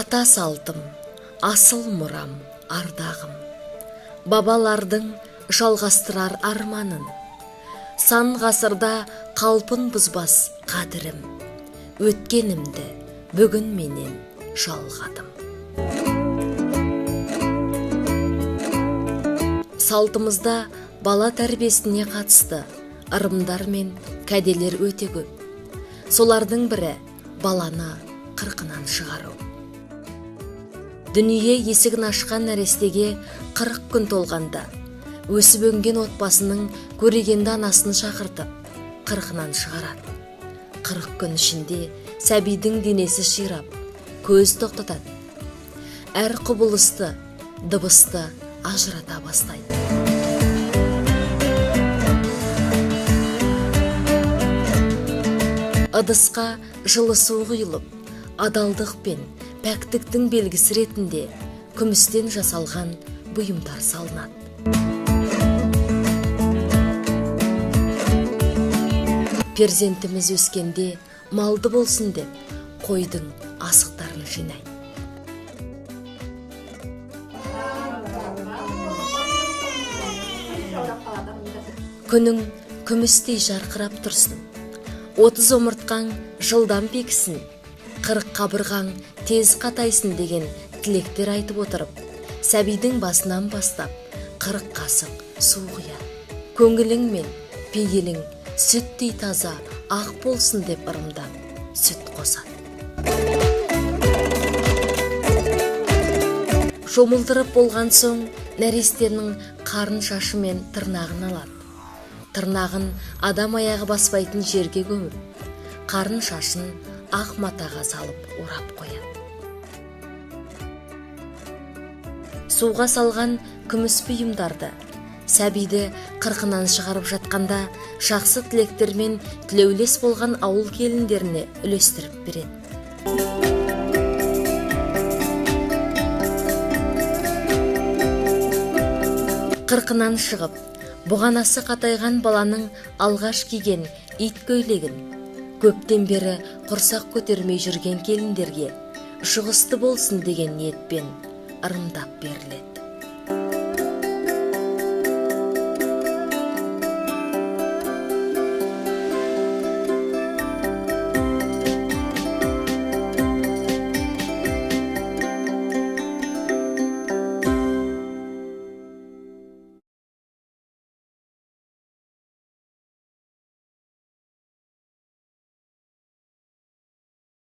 Ата салтым, асыл мұрам, ардағым, бабалардың жалғастырар арманын, сан ғасырда қалпын бұзбас қадірім, өткенімді бүгін менен жалғадым. Салтымызда бала тәрбиесіне қатысты ырымдар мен кәделер өте көп. Солардың бірі баланы қырқынан шығару. Дүние есігін ашқан нәрестеге 40 күн толғанда, өсіп өнген отбасының көрегенді анасын шақыртып, қырқынан шығарады. 40 күн ішінде сәбидің денесі ширап, көз тоқтатады. Әр құбылысты, дыбысты ажырата бастайды. Ыдысқа жылы су құйылып, адалдық пен пәктіктің белгісі ретінде күмістен жасалған бұйымдар салынады. Перзентіміз өскенде малды болсын деп, қойдың асықтарын жинайды. Күнің күмістей жарқырап тұрсын, 30 омыртқаң жылдам бекісін, 40 қабырғаң тез қатайсын деген тілектер айтып отырып, сәбидің басынан бастап 40 қасық су құяды. Көңілің мен пейілің сүттей таза ақ болсын деп ырымдап сүт қосады. Шомылдырып болған соң нәрестенің қарын шашы мен тырнағын алады. Тырнағын адам аяғы баспайтын жерге көміп, қарын шашын ақ матаға салып орап қояды. Суға салған күміс бұйымдарды сәбиді қырқынан шығарып жатқанда жақсы тілектермен тілеулес болған ауыл келіндеріне үлестіріп береді. Қырқынан шығып, бұғанасы қатайған баланың алғаш киген ит көйлегін көптен бері құрсақ көтермей жүрген келіндерге жұғысты болсын деген ниетпен ырымдап беріледі.